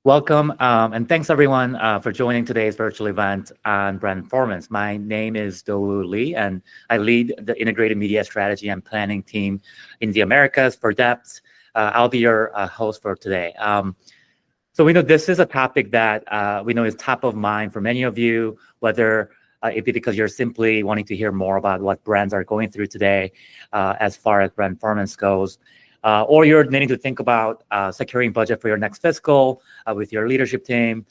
Welcome, and thanks everyone for joining today's virtual event on Brandformance. My name is Do Lee, and I lead the integrated media strategy and planning team in the Americas for DEPT. I'll be your host for today. So we know this is a topic that we know is top of mind for many of you, whether it be because you're simply wanting to hear more about what brands are going through today as far as Brandformance goes, or you're needing to think about securing budget for your next fiscal with your leadership team,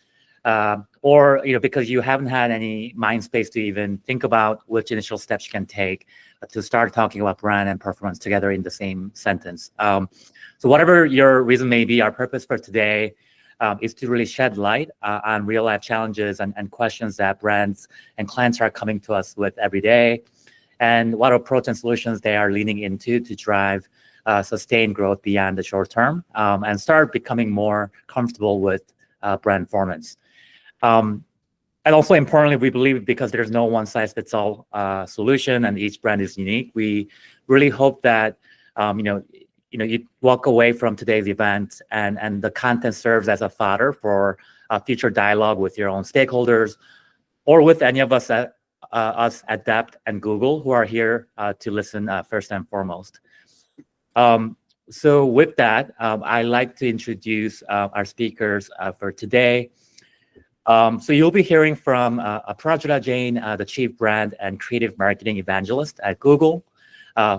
or because you haven't had any mind space to even think about which initial steps you can take to start talking about brand and performance together in the same sentence. So whatever your reason may be, our purpose for today is to really shed light on real life challenges and questions that brands and clients are coming to us with every day, and what approach and solutions they are leaning into to drive sustained growth beyond the short term, and start becoming more comfortable with Brandformance. And also importantly, we believe because there's no one size fits all solution and each brand is unique, we really hope that you walk away from today's event and the content serves as a fodder for future dialogue with your own stakeholders or with any of us at DEPT and Google who are here to listen first and foremost. So with that, I'd like to introduce our speakers for today. So you'll be hearing from Aprajita Jain, the Chief Brand and Creative Marketing Evangelist at Google,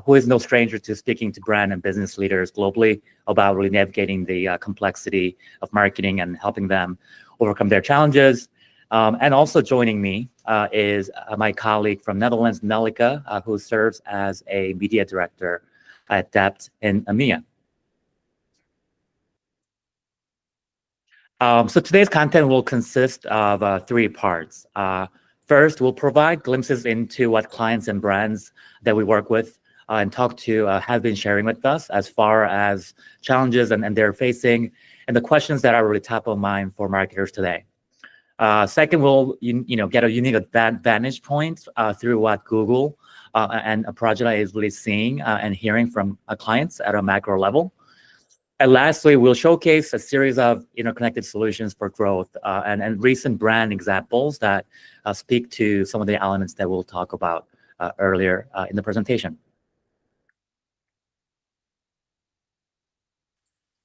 who is no stranger to speaking to brand and business leaders globally about really navigating the complexity of marketing and helping them overcome their challenges. And also joining me is my colleague from Netherlands, Nellika, who serves as a media director at DEPT in EMEA. So today's content will consist of 3 parts. First, we'll provide glimpses into what clients and brands that we work with and talk to have been sharing with us as far as challenges and they're facing and the questions that are really top of mind for marketers today. Second, we'll get a unique vantage point through what Google and Aprajita is really seeing and hearing from clients at a macro level. And lastly, we'll showcase a series of interconnected solutions for growth and recent brand examples that speak to some of the elements that we'll talk about earlier in the presentation.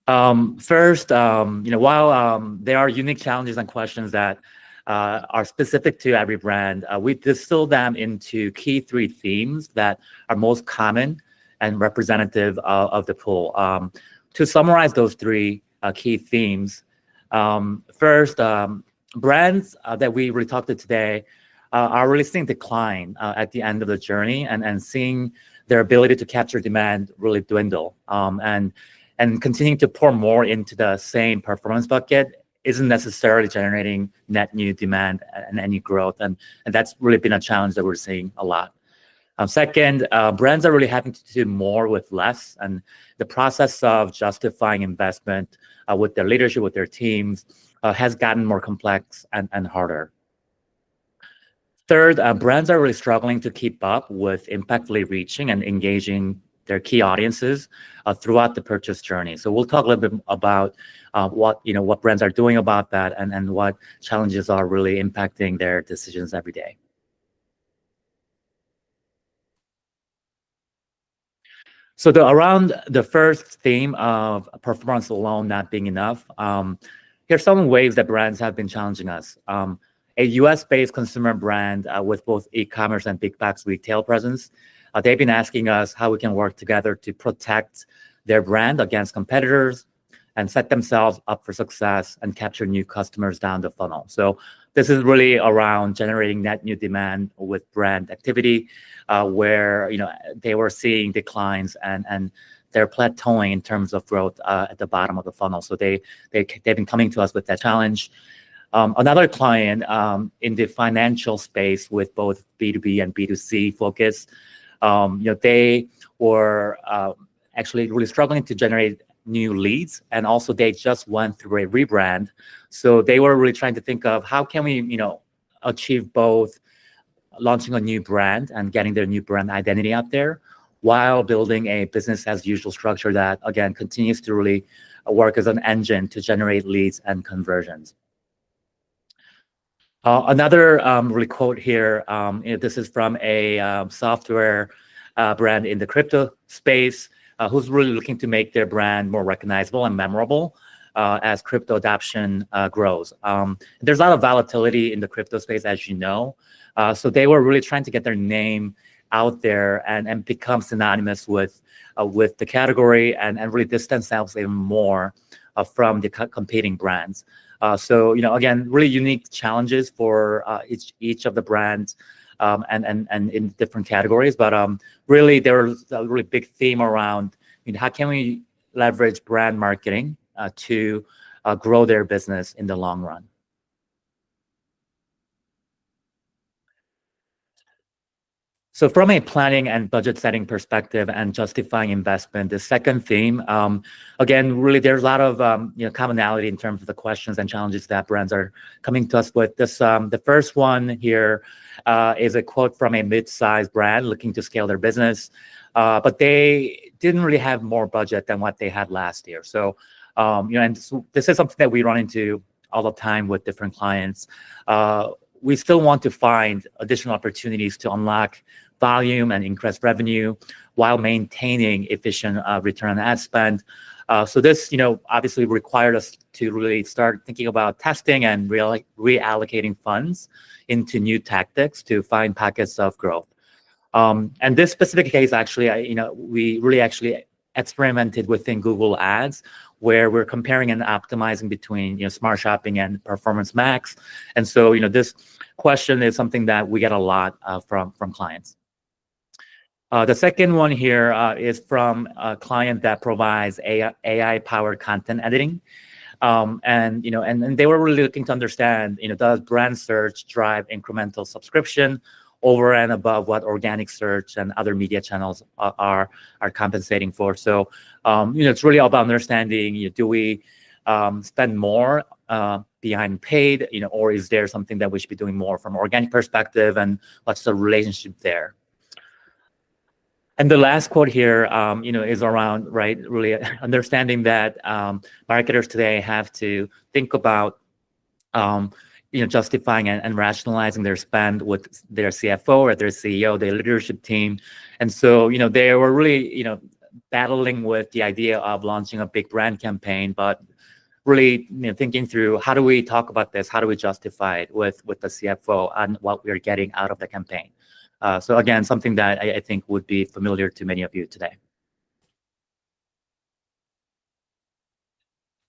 First, while there are unique challenges and questions that are specific to every brand, we distill them into key 3 themes that are most common and representative of the pool. To summarize those 3 key themes, first, brands that we really talked to today are really seeing decline at the end of the journey and seeing their ability to capture demand really dwindle. And continuing to pour more into the same performance bucket isn't necessarily generating net new demand and any growth. And that's really been a challenge that we're seeing a lot. Second, brands are really having to do more with less. And the process of justifying investment with their leadership, with their teams, has gotten more complex and harder. Third, brands are really struggling to keep up with impactfully reaching and engaging their key audiences throughout the purchase journey. So we'll talk a little bit about what brands are doing about that and what challenges are really impacting their decisions every day. So around the first theme of performance alone not being enough, here's some ways that brands have been challenging us. A US-based consumer brand with both e-commerce and big box retail presence, they've been asking us how we can work together to protect their brand against competitors and set themselves up for success and capture new customers down the funnel. So this is really around generating net new demand with brand activity, where they were seeing declines and they're plateauing in terms of growth at the bottom of the funnel. So they've been coming to us with that challenge. Another client in the financial space with both B2B and B2C focus, they were actually really struggling to generate new leads, and also they just went through a rebrand. So they were really trying to think of how can we, achieve both launching a new brand and getting their new brand identity out there while building a business as usual structure that, again, continues to really work as an engine to generate leads and conversions. Another really quote here, this is from a software brand in the crypto space who's really looking to make their brand more recognizable and memorable as crypto adoption grows. There's a lot of volatility in the crypto space, as you know. So they were really trying to get their name out there and become synonymous with the category and really distance themselves even more from the competing brands. So, again, really unique challenges for each of the brands and in different categories. But really, there was a really big theme around how can we leverage brand marketing to grow their business in the long run. So from a planning and budget setting perspective and justifying investment, the second theme, again, really there's a lot of commonality in terms of the questions and challenges that brands are coming to us with. This the first one here is a quote from a mid-sized brand looking to scale their business, but they didn't really have more budget than what they had last year. So and this is something that we run into all the time with different clients. We still want to find additional opportunities to unlock volume and increase revenue while maintaining efficient return on ad spend. So this, obviously required us to really start thinking about testing and reallocating funds into new tactics to find pockets of growth. And this specific case, actually, we really actually experimented within Google Ads, where we're comparing and optimizing between Smart Shopping and Performance Max. And so this question is something that we get a lot from clients. The second one here is from a client that provides AI-powered content editing. And they were really looking to understand, does brand search drive incremental subscription over and above what organic search and other media channels are compensating for? So, it's really about understanding, do we spend more behind paid, or is there something that we should be doing more from an organic perspective, and what's the relationship there? And the last quote here, is around, right, really understanding that marketers today have to think about, justifying and rationalizing their spend with their CFO or their CEO, their leadership team. And so, they were really, battling with the idea of launching a big brand campaign, but really, thinking through how do we talk about this? How do we justify it with the CFO and what we're getting out of the campaign? So again, something that I think would be familiar to many of you today.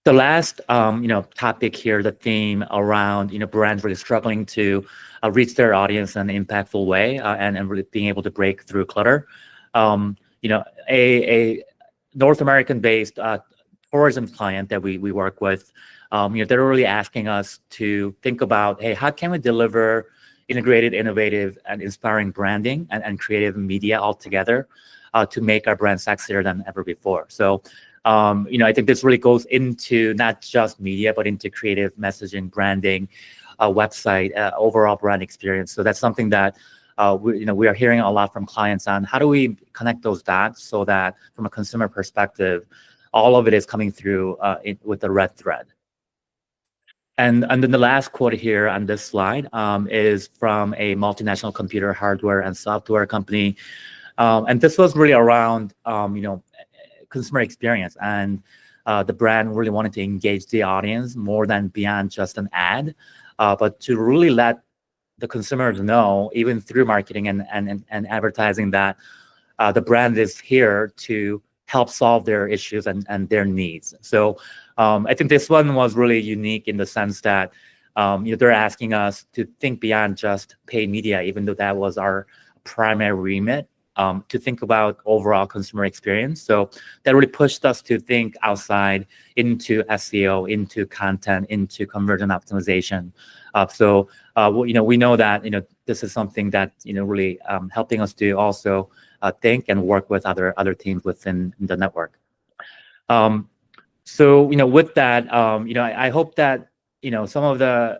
The last, topic here, the theme around, brands really struggling to reach their audience in an impactful way and really being able to break through clutter. A North American-based tourism client that we work with, they're really asking us to think about, hey, how can we deliver integrated, innovative, and inspiring branding and creative media all together to make our brand sexier than ever before? So, I think this really goes into not just media, but into creative messaging, branding, website, overall brand experience. So that's something that we are hearing a lot from clients on. How do we connect those dots so that from a consumer perspective, all of it is coming through with the red thread? And then the last quote here on this slide is from a multinational computer hardware and software company. And this was really around, consumer experience. And the brand really wanted to engage the audience more than beyond just an ad, but to really let the consumers know, even through marketing and advertising, that the brand is here to help solve their issues and their needs. So I think this one was really unique in the sense that they're asking us to think beyond just paid media, even though that was our primary remit, to think about overall consumer experience. So that really pushed us to think outside into SEO, into content, into conversion optimization. So we know that this is something that really helping us to also think and work with other teams within the network. So with that, I hope that some of the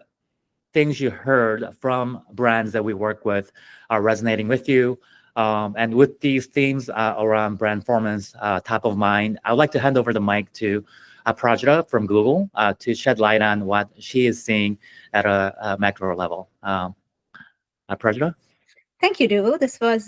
things you heard from brands that we work with are resonating with you. And with these themes around Brandformance top of mind, I would like to hand over the mic to Prajita from Google to shed light on what she is seeing at a macro level. Prajita? Thank you, Devu. This was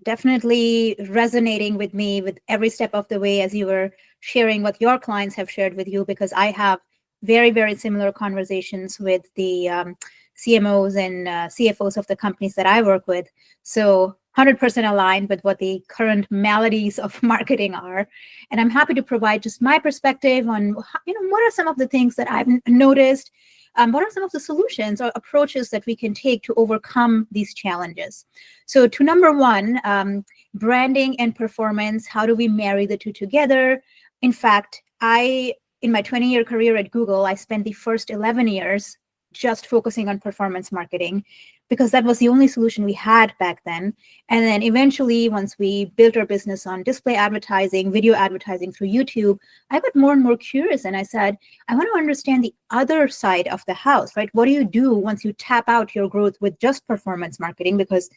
definitely resonating with me with every step of the way as you were sharing what your clients have shared with you, because I have very, very similar conversations with the CMOs and CFOs of the companies that I work with. So 100% aligned with what the current maladies of marketing are. And I'm happy to provide just my perspective on, what are some of the things that I've noticed. What are some of the solutions or approaches that we can take to overcome these challenges? So to number one, branding and performance, how do we marry the two together? In fact, in my 20-year career at Google, I spent the first 11 years just focusing on performance marketing because that was the only solution we had back then. And then eventually, once we built our business on display advertising, video advertising through YouTube, I got more and more curious. And I said, I want to understand the other side of the house, right? What do you do once you tap out your growth with just performance marketing? Because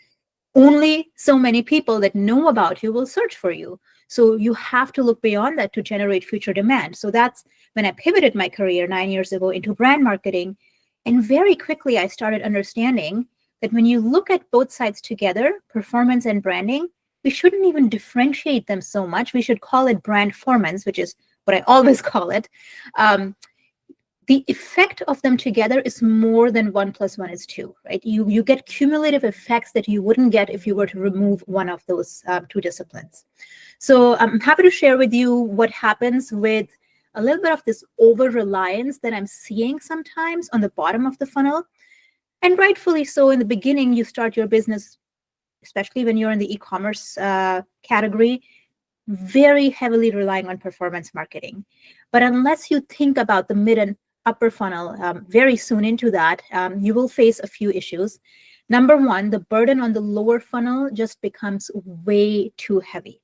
only so many people that know about you will search for you. So you have to look beyond that to generate future demand. So that's when I pivoted my career 9 years ago into brand marketing. And very quickly, I started understanding that when you look at both sides together, performance and branding, we shouldn't even differentiate them so much. We should call it brandformance, which is what I always call it. The effect of them together is more than 1 + 1 = 2, right? You get cumulative effects that you wouldn't get if you were to remove one of those two disciplines. So I'm happy to share with you what happens with a little bit of this over-reliance that I'm seeing sometimes on the bottom of the funnel. And rightfully so, in the beginning, you start your business, especially when you're in the e-commerce category, very heavily relying on performance marketing. But unless you think about the mid and upper funnel very soon into that, you will face a few issues. Number one, the burden on the lower funnel just becomes way too heavy,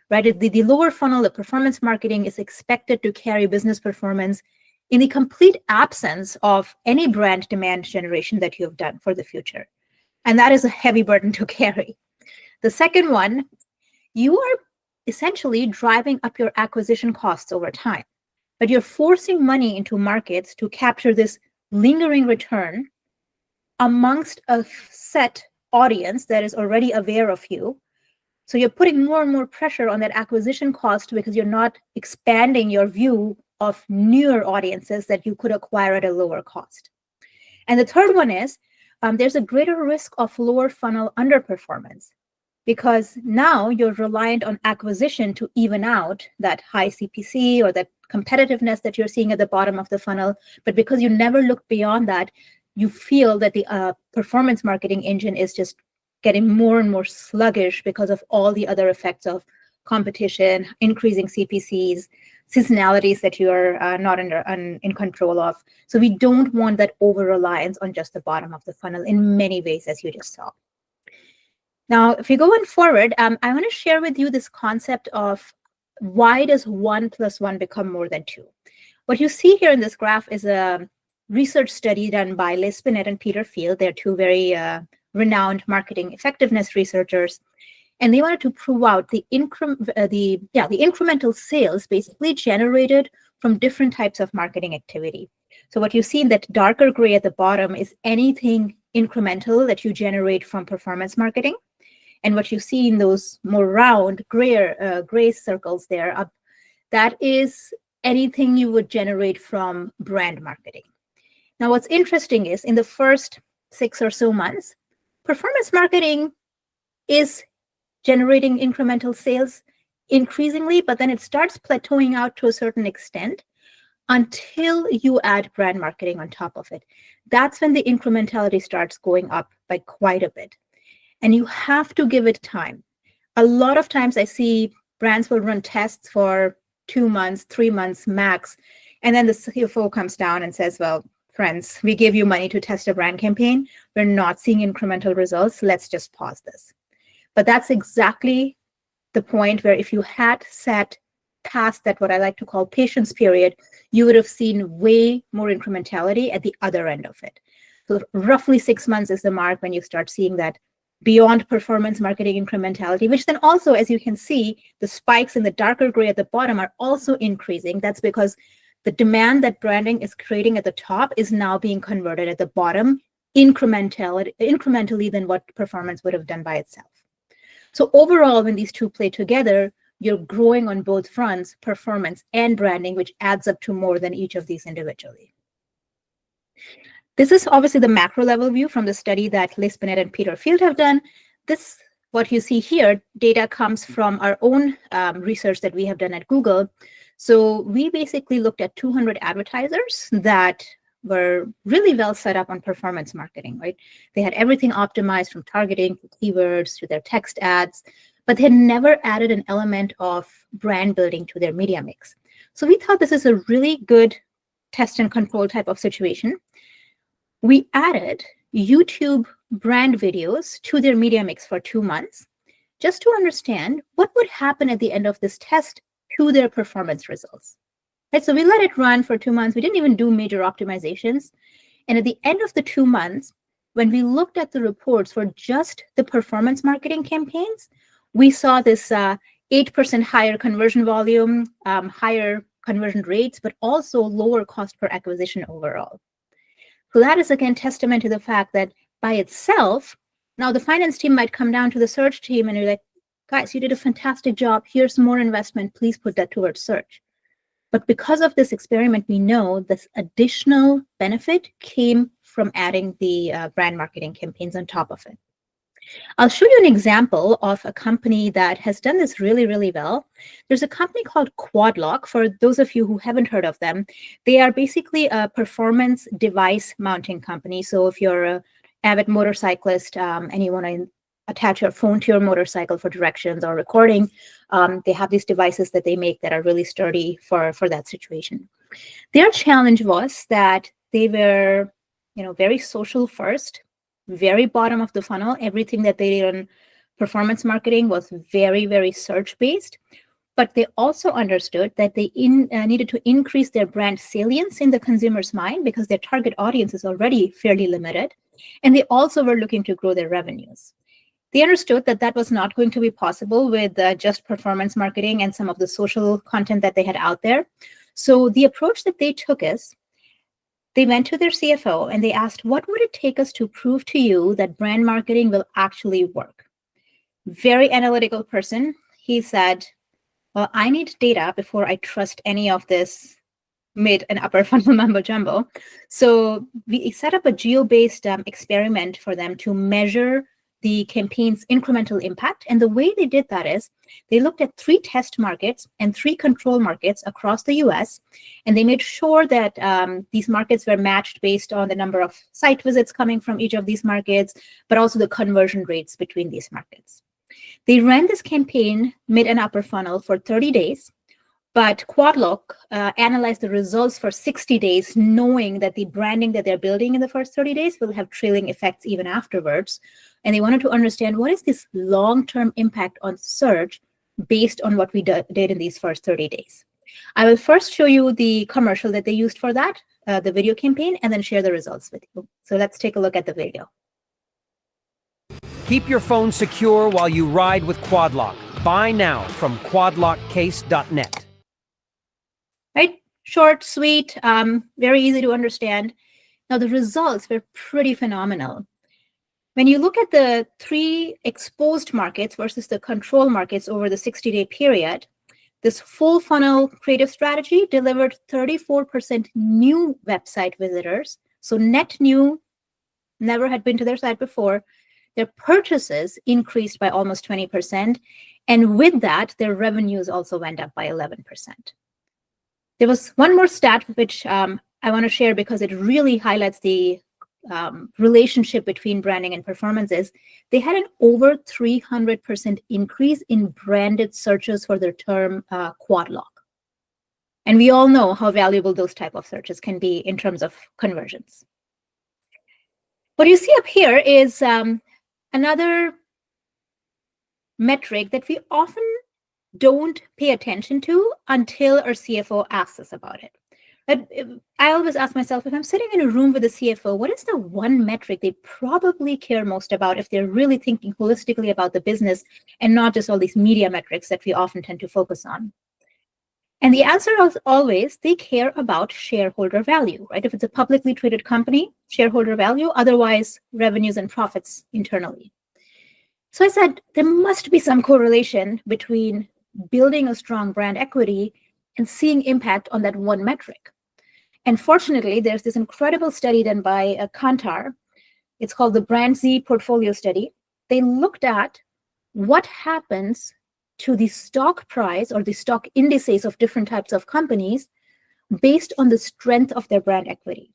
right? The lower funnel, the performance marketing is expected to carry business performance in the complete absence of any brand demand generation that you have done for the future. And that is a heavy burden to carry. The second one, you are essentially driving up your acquisition costs over time, but you're forcing money into markets to capture this lingering return amongst a set audience that is already aware of you. So you're putting more and more pressure on that acquisition cost because you're not expanding your view of newer audiences that you could acquire at a lower cost. And the third one is there's a greater risk of lower funnel underperformance because now you're reliant on acquisition to even out that high CPC or that competitiveness that you're seeing at the bottom of the funnel. But because you never look beyond that, you feel that the performance marketing engine is just getting more and more sluggish because of all the other effects of competition, increasing CPCs, seasonalities that you're not in control of. So we don't want that over-reliance on just the bottom of the funnel in many ways, as you just saw. Now, if we go on forward, I want to share with you this concept of why does 1 + 1 become more than 2? What you see here in this graph is a research study done by Liz Binet and Peter Field. They're two very renowned marketing effectiveness researchers. And they wanted to prove out the incremental sales basically generated from different types of marketing activity. So what you see in that darker gray at the bottom is anything incremental that you generate from performance marketing. And what you see in those more round gray circles there, that is anything you would generate from brand marketing. Now, what's interesting is in the first 6 or so months, performance marketing is generating incremental sales increasingly, but then it starts plateauing out to a certain extent until you add brand marketing on top of it. That's when the incrementality starts going up by quite a bit. And you have to give it time. A lot of times I see brands will run tests for 2 months, 3 months max. And then the CFO comes down and says, well, friends, we gave you money to test a brand campaign. We're not seeing incremental results. Let's just pause this. But that's exactly the point where if you had sat past that, what I like to call patience period, you would have seen way more incrementality at the other end of it. So roughly 6 months is the mark when you start seeing that beyond performance marketing incrementality, which then also, as you can see, the spikes in the darker gray at the bottom are also increasing. That's because the demand that branding is creating at the top is now being converted at the bottom incrementally than what performance would have done by itself. So overall, when these two play together, you're growing on both fronts, performance and branding, which adds up to more than each of these individually. This is obviously the macro level view from the study that Liz Bennett and Peter Field have done. This, what you see here, data comes from our own research that we have done at Google. So we basically looked at 200 advertisers that were really well set up on performance marketing, right? They had everything optimized from targeting to keywords to their text ads, but they had never added an element of brand building to their media mix. So we thought this is a really good test and control type of situation. We added YouTube brand videos to their media mix for 2 months, just to understand what would happen at the end of this test to their performance results. Right, so we let it run for 2 months. We didn't even do major optimizations. And at the end of the 2 months, when we looked at the reports for just the performance marketing campaigns, we saw this 8% higher conversion volume, higher conversion rates, but also lower cost per acquisition overall. So that is, again, testament to the fact that by itself, now the finance team might come down to the search team and you're like, guys, you did a fantastic job. Here's more investment. Please put that towards search. But because of this experiment, we know this additional benefit came from adding the brand marketing campaigns on top of it. I'll show you an example of a company that has done this really, really well. There's a company called Quadlock. For those of you who haven't heard of them, they are basically a performance device mounting company. So if you're an avid motorcyclist and you want to attach your phone to your motorcycle for directions or recording, they have these devices that they make that are really sturdy for that situation. Their challenge was that they were, very social first, very bottom of the funnel. Everything that they did on performance marketing was very, very search-based. But they also understood that they needed to increase their brand salience in the consumer's mind because their target audience is already fairly limited. And they also were looking to grow their revenues. They understood that that was not going to be possible with just performance marketing and some of the social content that they had out there. So the approach that they took is they went to their CFO and they asked, what would it take us to prove to you that brand marketing will actually work? Very analytical person. He said, well, I need data before I trust any of this mid and upper funnel mumbo jumbo. So we set up a geo-based experiment for them to measure the campaign's incremental impact. And the way they did that is they looked at 3 test markets and 3 control markets across the US. And they made sure that these markets were matched based on the number of site visits coming from each of these markets, but also the conversion rates between these markets. They ran this campaign mid and upper funnel for 30 days. But Quadlock analyzed the results for 60 days, knowing that the branding that they're building in the first 30 days will have trailing effects even afterwards. And they wanted to understand what is this long-term impact on search based on what we did in these first 30 days. I will first show you the commercial that they used for that, the video campaign, and then share the results with you. So let's take a look at the video. Keep your phone secure while you ride with Quadlock. Buy now from quadlockcase.net. Right? Short, sweet, very easy to understand. Now, the results were pretty phenomenal. When you look at the 3 exposed markets versus the control markets over the 60-day period, this full funnel creative strategy delivered 34% new website visitors. So net new, never had been to their site before. Their purchases increased by almost 20%. And with that, their revenues also went up by 11%. There was one more stat which I want to share because it really highlights the relationship between branding and performance is they had an over 300% increase in branded searches for their term Quadlock. And we all know how valuable those type of searches can be in terms of conversions. What you see up here is another metric that we often don't pay attention to until our CFO asks us about it. But I always ask myself, if I'm sitting in a room with a CFO, what is the one metric they probably care most about if they're really thinking holistically about the business and not just all these media metrics that we often tend to focus on? And the answer is always they care about shareholder value, right? If it's a publicly traded company, shareholder value, otherwise revenues and profits internally. So I said there must be some correlation between building a strong brand equity and seeing impact on that one metric. And fortunately, there's this incredible study done by Kantar. It's called the Brand Z Portfolio Study. They looked at what happens to the stock price or the stock indices of different types of companies based on the strength of their brand equity.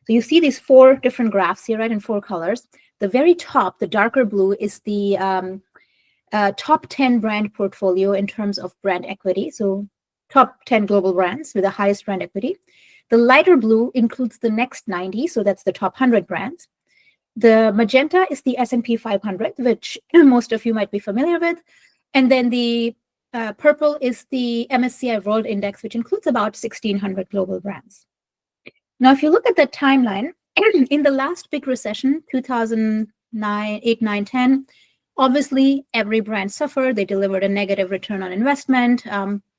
So you see these 4 different graphs here, right, in 4 colors. The very top, the darker blue, is the top 10 brand portfolio in terms of brand equity. So top 10 global brands with the highest brand equity. The lighter blue includes the next 90, so that's the top 100 brands. The magenta is the S&P 500, which most of you might be familiar with. And then the purple is the MSCI World Index, which includes about 1,600 global brands. Now, if you look at the timeline, in the last big recession, 2008, 9, 10, obviously every brand suffered. They delivered a negative return on investment,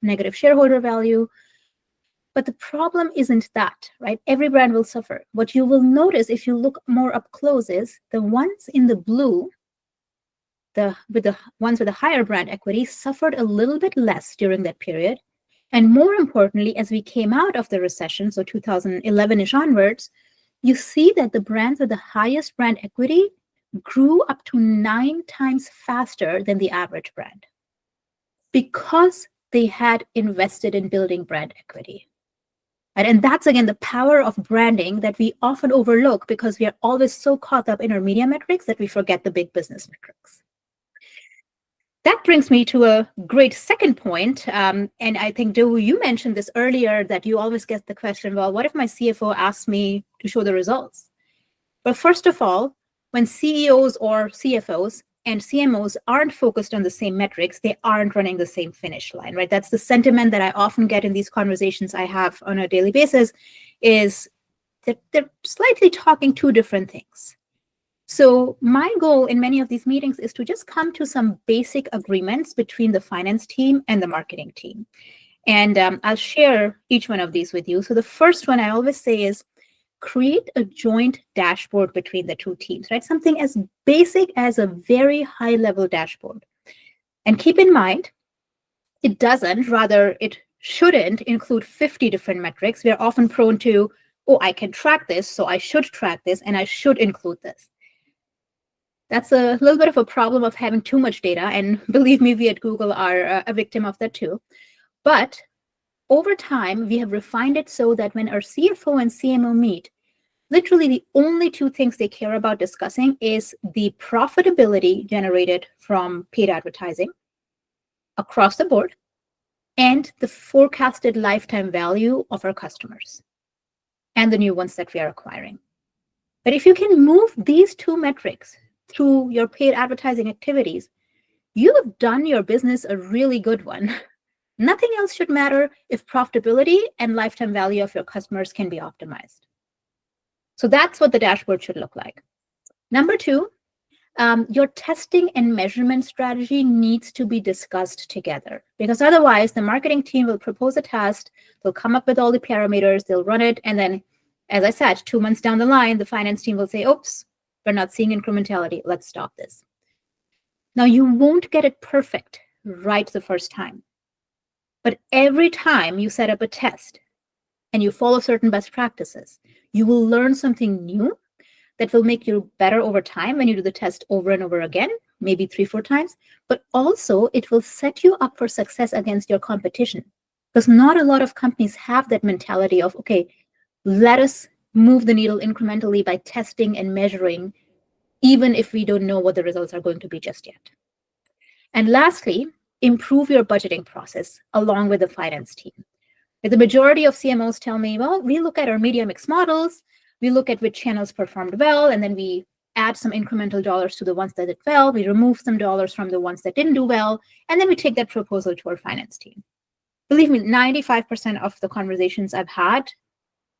negative shareholder value. But the problem isn't that, right? Every brand will suffer. What you will notice if you look more up close is the ones in the blue, with the ones with a higher brand equity, suffered a little bit less during that period. And more importantly, as we came out of the recession, so 2011-ish onwards, you see that the brands with the highest brand equity grew up to 9 times faster than the average brand because they had invested in building brand equity. And that's, again, the power of branding that we often overlook because we are always so caught up in our media metrics that we forget the big business metrics. That brings me to a great second point. And I think, Do, you mentioned this earlier, that you always get the question, well, what if my CFO asks me to show the results? But first of all, when CEOs or CFOs and CMOs aren't focused on the same metrics, they aren't running the same finish line, right? That's the sentiment that I often get in these conversations I have on a daily basis, is that they're slightly talking 2 different things. So my goal in many of these meetings is to just come to some basic agreements between the finance team and the marketing team. And I'll share each one of these with you. So the first one I always say is create a joint dashboard between the 2 teams, right? Something as basic as a very high-level dashboard. And keep in mind, it doesn't, rather it shouldn't include 50 different metrics. We are often prone to, oh, I can track this, so I should track this, and I should include this. That's a little bit of a problem of having too much data. And believe me, we at Google are a victim of that too. But over time, we have refined it so that when our CFO and CMO meet, literally the only 2 things they care about discussing is the profitability generated from paid advertising across the board and the forecasted lifetime value of our customers and the new ones that we are acquiring. But if you can move these 2 metrics through your paid advertising activities, you have done your business a really good one. Nothing else should matter if profitability and lifetime value of your customers can be optimized. So that's what the dashboard should look like. Number 2, your testing and measurement strategy needs to be discussed together, because otherwise the marketing team will propose a test, they'll come up with all the parameters, they'll run it, and then, as I said, 2 months down the line, the finance team will say, oops, we're not seeing incrementality, let's stop this. Now, you won't get it perfect right the first time. But every time you set up a test and you follow certain best practices, you will learn something new that will make you better over time when you do the test over and over again, maybe 3-4 times. But also, it will set you up for success against your competition. Because not a lot of companies have that mentality of, okay, let us move the needle incrementally by testing and measuring, even if we don't know what the results are going to be just yet. And lastly, improve your budgeting process along with the finance team. The majority of CMOs tell me, well, we look at our media mix models, we look at which channels performed well, and then we add some incremental dollars to the ones that did well, we remove some dollars from the ones that didn't do well, and then we take that proposal to our finance team. Believe me, 95% of the conversations I've had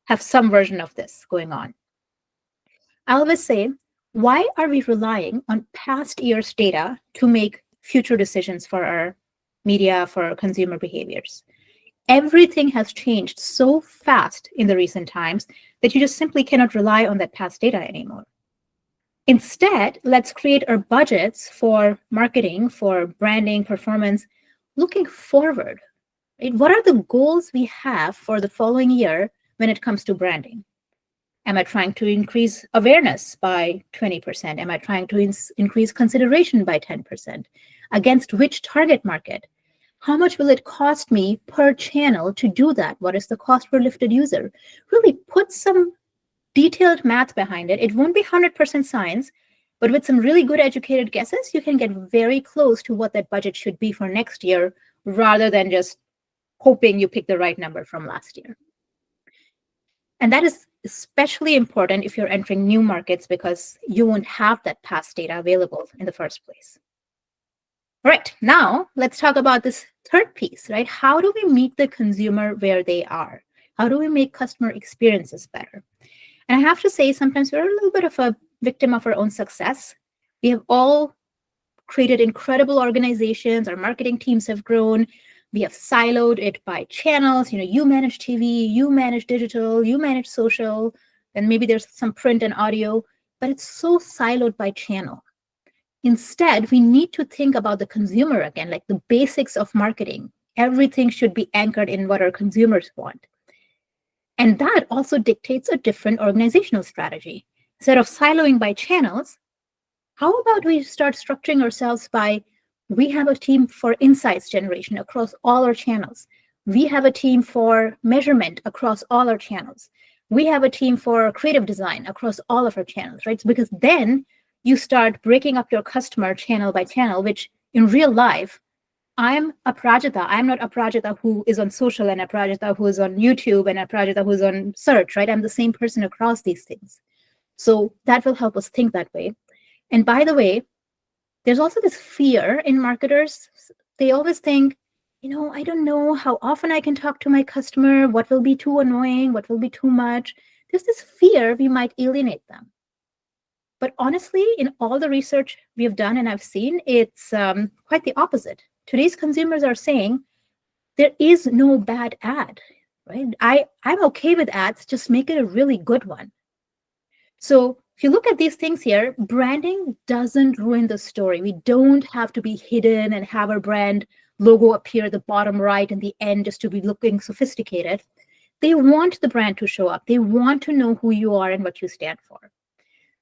have some version of this going on. I always say, why are we relying on past years' data to make future decisions for our media, for our consumer behaviors? everything has changed so fast in the recent times that you just simply cannot rely on that past data anymore. Instead, let's create our budgets for marketing, for branding, performance, looking forward. Right? What are the goals we have for the following year when it comes to branding? Am I trying to increase awareness by 20%? Am I trying to increase consideration by 10%? Against which target market? How much will it cost me per channel to do that? What is the cost per lifted user? Really put some detailed math behind it. It won't be 100% science, but with some really good educated guesses, you can get very close to what that budget should be for next year, rather than just hoping you pick the right number from last year. And that is especially important if you're entering new markets, because you won't have that past data available in the first place. All right, now let's talk about this third piece, right? How do we meet the consumer where they are? How do we make customer experiences better? And I have to say, sometimes we're a little bit of a victim of our own success. We have all created incredible organizations. Our marketing teams have grown. We have siloed it by channels. You manage TV, you manage digital, you manage social, and maybe there's some print and audio, but it's so siloed by channel. Instead, we need to think about the consumer again, like the basics of marketing. Everything should be anchored in what our consumers want. And that also dictates a different organizational strategy. Instead of siloing by channels, how about we start structuring ourselves by, we have a team for insights generation across all our channels. We have a team for measurement across all our channels. We have a team for creative design across all of our channels, right? So because then you start breaking up your customer channel by channel, which in real life, I'm Aparajita. I'm not Aparajita who is on social and Aparajita who is on YouTube and Aparajita who is on search, right? I'm the same person across these things. So that will help us think that way. And by the way, there's also this fear in marketers. They always think, I don't know how often I can talk to my customer, what will be too annoying, what will be too much. There's this fear we might alienate them. But honestly, in all the research we have done and I've seen, it's quite the opposite. Today's consumers are saying there is no bad ad, right? I'm okay with ads, just make it a really good one. So if you look at these things here, branding doesn't ruin the story. We don't have to be hidden and have our brand logo appear at the bottom right and the end just to be looking sophisticated. They want the brand to show up. They want to know who you are and what you stand for.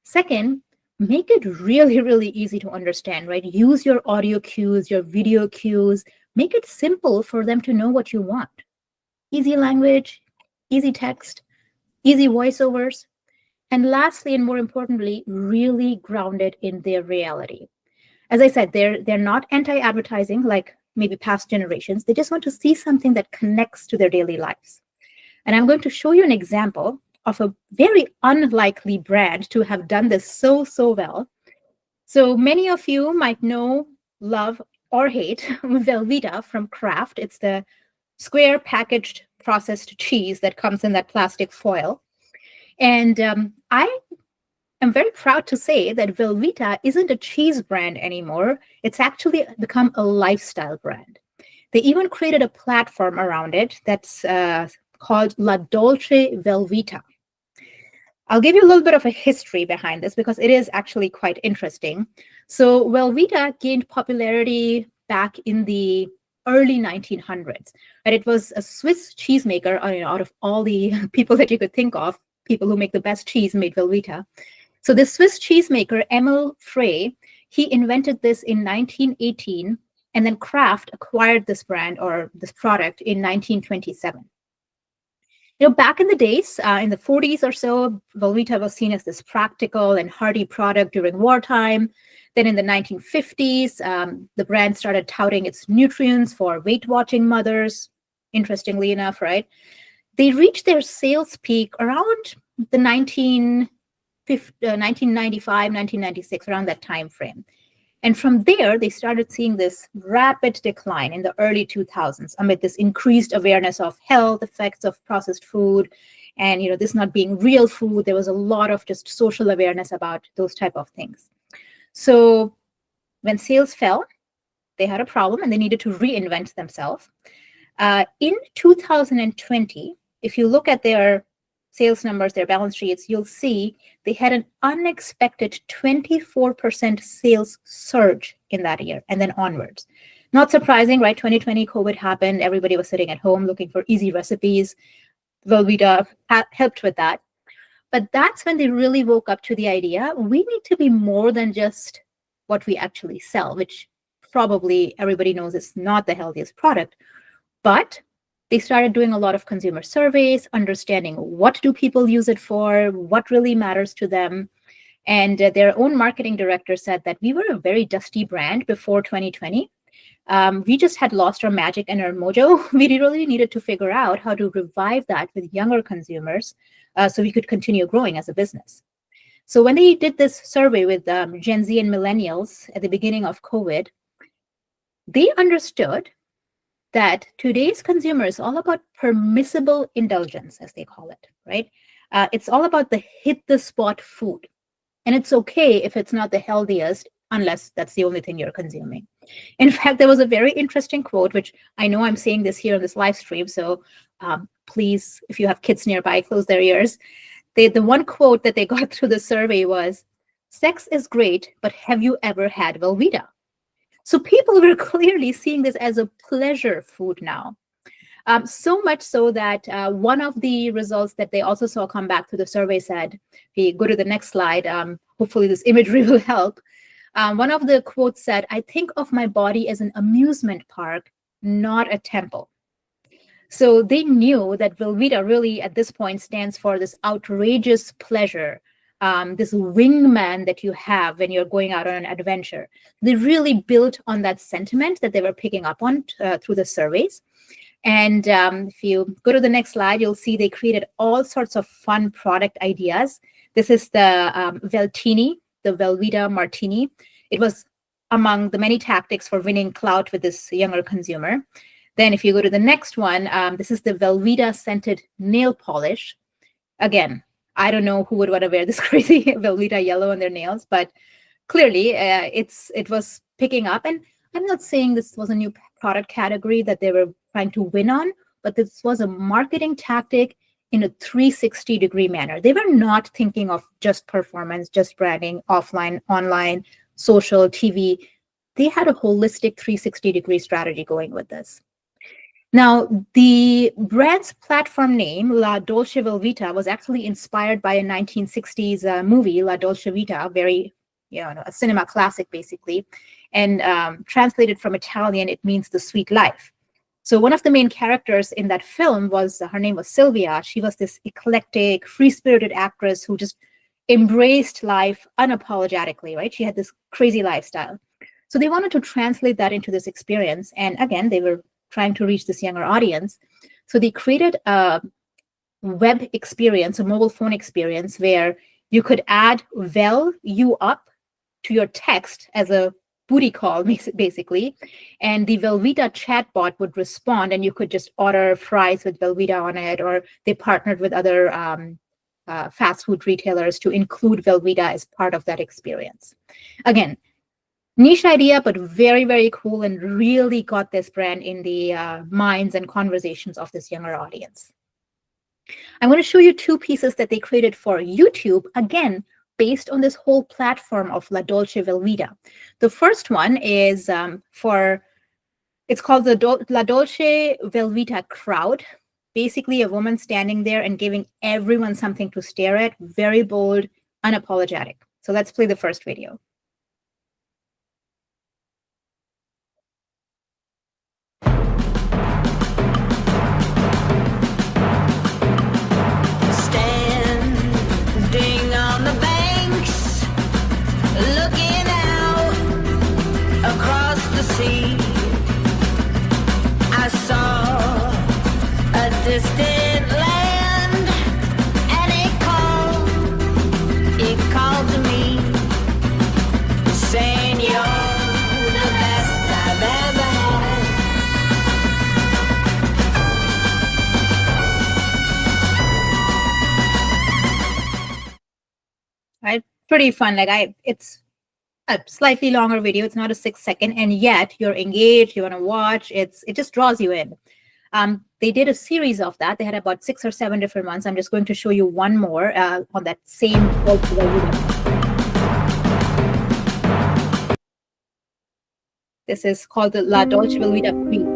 Second, make it really, really easy to understand, right? Use your audio cues, your video cues. Make it simple for them to know what you want. Easy language, easy text, easy voiceovers. And lastly, and more importantly, really grounded in their reality. As I said, they're not anti-advertising like maybe past generations. They just want to see something that connects to their daily lives. And I'm going to show you an example of a very unlikely brand to have done this so well. So many of you might know, love, or hate Velveeta from Kraft. It's the square packaged processed cheese that comes in that plastic foil. And I am very proud to say that Velveeta isn't a cheese brand anymore. It's actually become a lifestyle brand. They even created a platform around it that's called La Dolce Velveeta. I'll give you a little bit of a history behind this because it is actually quite interesting. So Velveeta gained popularity back in the early 1900s. And it was a Swiss cheesemaker, out of all the people that you could think of, people who make the best cheese made Velveeta. So the Swiss cheesemaker, Emil Frey, he invented this in 1918, and then Kraft acquired this brand or this product in 1927. Back in the days, in the 40s or so, Velveeta was seen as this practical and hearty product during wartime. Then in the 1950s, the brand started touting its nutrients for weight-watching mothers, interestingly enough, right? They reached their sales peak around the 1995, 1996, around that time frame. And from there, they started seeing this rapid decline in the early 2000s amid this increased awareness of health effects of processed food and, this not being real food. There was a lot of just social awareness about those type of things. So when sales fell, they had a problem and they needed to reinvent themselves. In 2020, if you look at their sales numbers, their balance sheets, you'll see they had an unexpected 24% sales surge in that year and then onwards. Not surprising, right? 2020, COVID happened. Everybody was sitting at home looking for easy recipes. Velveeta helped with that. But that's when they really woke up to the idea, we need to be more than just what we actually sell, which probably everybody knows is not the healthiest product. But they started doing a lot of consumer surveys, understanding what do people use it for, what really matters to them. And their own marketing director said that we were a very dusty brand before 2020. We just had lost our magic and our mojo. We really needed to figure out how to revive that with younger consumers so we could continue growing as a business. So when they did this survey with Gen Z and millennials at the beginning of COVID, they understood that today's consumer is all about permissible indulgence, as they call it, right? It's all about the hit the spot food. And it's okay if it's not the healthiest, unless that's the only thing you're consuming. In fact, there was a very interesting quote, which I know I'm saying this here on this live stream, so please, if you have kids nearby, close their ears. The one quote that they got through the survey was, "Sex is great, but have you ever had Velveeta?" So people were clearly seeing this as a pleasure food now. So much so that one of the results that they also saw come back to the survey said, if we go to the next slide, hopefully this imagery will help. One of the quotes said, "I think of my body as an amusement park, not a temple." So they knew that Velveeta really at this point stands for this outrageous pleasure, this wingman that you have when you're going out on an adventure. They really built on that sentiment that they were picking up on through the surveys. And if you go to the next slide, you'll see they created all sorts of fun product ideas. This is the Veltini, the Velveeta Martini. It was among the many tactics for winning clout with this younger consumer. Then if you go to the next one, this is the Velveeta scented nail polish. Again, I don't know who would want to wear this crazy Velveeta yellow on their nails, but clearly it was picking up. And I'm not saying this was a new product category that they were trying to win on, but this was a marketing tactic in a 360-degree manner. They were not thinking of just performance, just branding, offline, online, social, TV. They had a holistic 360-degree strategy going with this. Now, the brand's platform name, La Dolce Velveeta, was actually inspired by a 1960s movie, La Dolce Vita, very, a cinema classic, basically. And translated from Italian, it means the sweet life. So one of the main characters in that film was, her name was Sylvia. She was this eclectic, free-spirited actress who just embraced life unapologetically, right? She had this crazy lifestyle. So they wanted to translate that into this experience. And again, they were trying to reach this younger audience. So they created a web experience, a mobile phone experience, where you could add Vel you up to your text as a booty call, basically. And the Velveeta chatbot would respond, and you could just order fries with Velveeta on it, or they partnered with other fast food retailers to include Velveeta as part of that experience. Again, niche idea, but very, very cool, and really got this brand in the minds and conversations of this younger audience. I'm going to show you two pieces that they created for YouTube, again, based on this whole platform of La Dolce Velveeta. The first one is it's called the La Dolce Velveeta crowd. Basically, a woman standing there and giving everyone something to stare at, very bold, unapologetic. So let's play the first video. I saw a distant land, and it called to me, saying you're the best I've ever had. Right, pretty fun. It's a slightly longer video. It's not a 6 second, and yet you're engaged. You want to watch. It just draws you in. They did a series of that. They had about 6 or 7 different ones. I'm just going to show you one more on that same Dolce Velveeta. This is called the La Dolce Velveeta Queen.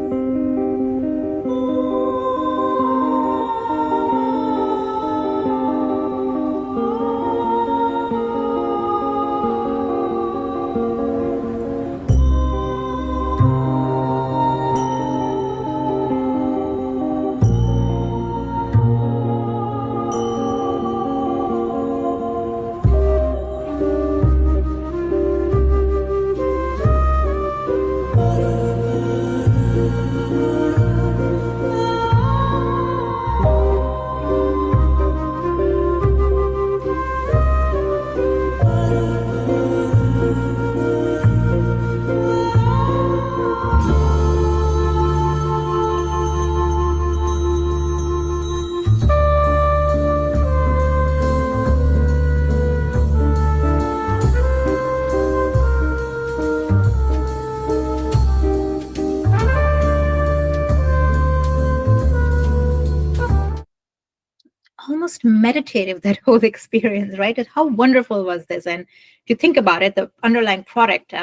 Almost meditative, that whole experience, right? And how wonderful was this? And if you think about it, the underlying product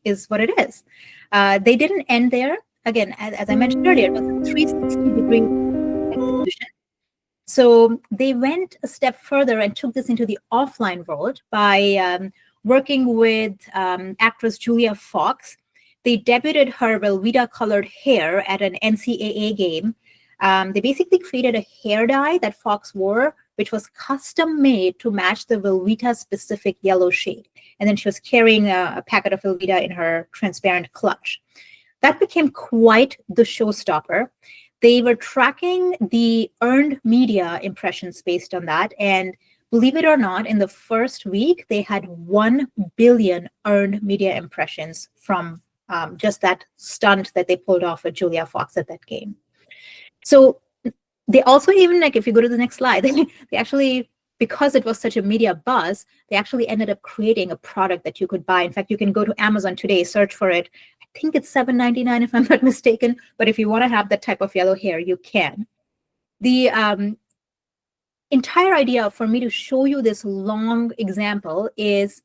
is what it is. They didn't end there. Again, as I mentioned earlier, it was a 360-degree execution. So they went a step further and took this into the offline world by working with actress Julia Fox. They debuted her Velveeta-colored hair at an NCAA game. They basically created a hair dye that Fox wore, which was custom made to match the Velveeta-specific yellow shade. And then she was carrying a packet of Velveeta in her transparent clutch. That became quite the showstopper. They were tracking the earned media impressions based on that. And believe it or not, in the first week, they had 1 billion earned media impressions from just that stunt that they pulled off with Julia Fox at that game. So they also, even like if you go to the next slide, they actually, because it was such a media buzz, they actually ended up creating a product that you could buy. In fact, you can go to Amazon today, search for it. I think it's $7.99 if I'm not mistaken. But if you want to have that type of yellow hair, you can. The entire idea for me to show you this long example is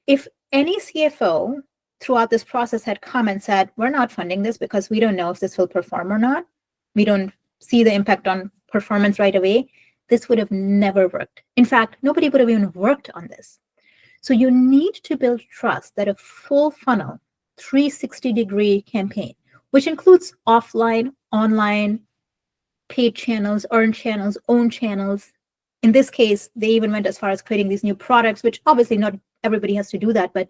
if any CFO throughout this process had come and said, we're not funding this because we don't know if this will perform or not, we don't see the impact on performance right away, this would have never worked. In fact, nobody would have even worked on this. So you need to build trust that a full funnel, 360-degree campaign, which includes offline, online, paid channels, earned channels, owned channels. In this case, they even went as far as creating these new products, which obviously not everybody has to do that, but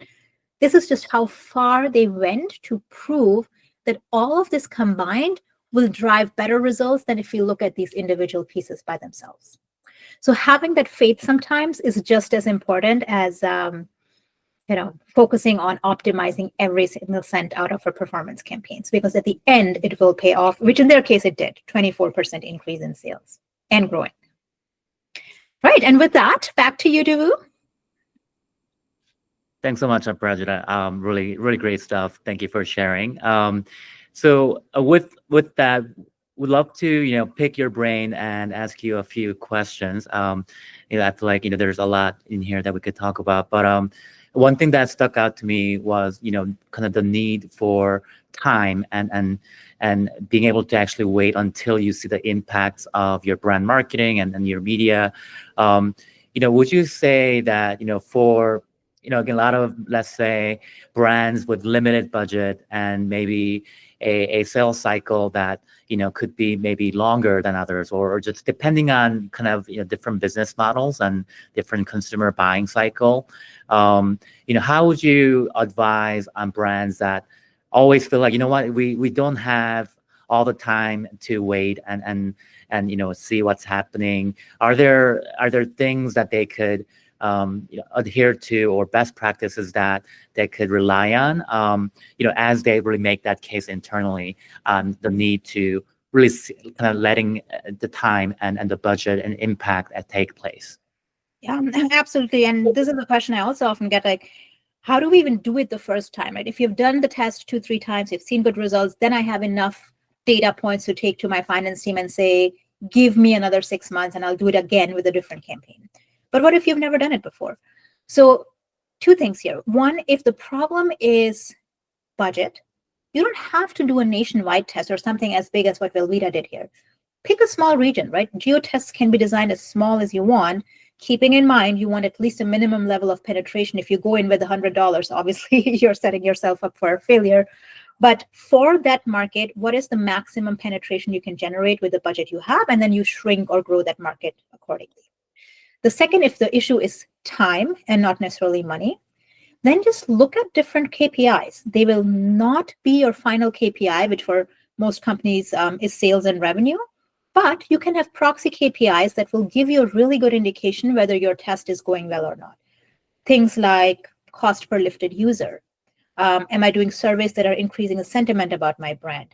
this is just how far they went to prove that all of this combined will drive better results than if you look at these individual pieces by themselves. So having that faith sometimes is just as important as focusing on optimizing every single cent out of our performance campaigns, because at the end it will pay off, which in their case it did, 24% increase in sales and growing. Right, and with that, back to you, Devu. Thanks so much, Aparajita. Really, really great stuff. Thank you for sharing. So with that, we'd love to pick your brain and ask you a few questions. I feel like there's a lot in here that we could talk about, but one thing that stuck out to me was kind of the need for time and being able to actually wait until you see the impacts of your brand marketing and your media. Would you say that for again, a lot of, let's say, brands with limited budget and maybe a sales cycle that could be maybe longer than others, or just depending on kind of different business models and different consumer buying cycle, how would you advise on brands that always feel like we don't have all the time to wait and see what's happening? Are there things that they could adhere to, or best practices that they could rely on, as they really make that case internally on the need to really kind of letting the time and the budget and impact take place? Yeah, absolutely. And this is a question I also often get, like, how do we even do it the first time, right? If you've done the test 2-3 times, you've seen good results, then I have enough data points to take to my finance team and say, give me another 6 months and I'll do it again with a different campaign. But what if you've never done it before? So two things here. One, if the problem is budget, you don't have to do a nationwide test or something as big as what Velveeta did here. Pick a small region, right? Geo tests can be designed as small as you want, keeping in mind you want at least a minimum level of penetration. If you go in with $100, obviously you're setting yourself up for failure. But for that market, what is the maximum penetration you can generate with the budget you have? And then you shrink or grow that market accordingly. The second, if the issue is time and not necessarily money, then just look at different KPIs. They will not be your final KPI, which for most companies is sales and revenue. But you can have proxy KPIs that will give you a really good indication whether your test is going well or not. Things like cost per lifted user. Am I doing surveys that are increasing the sentiment about my brand?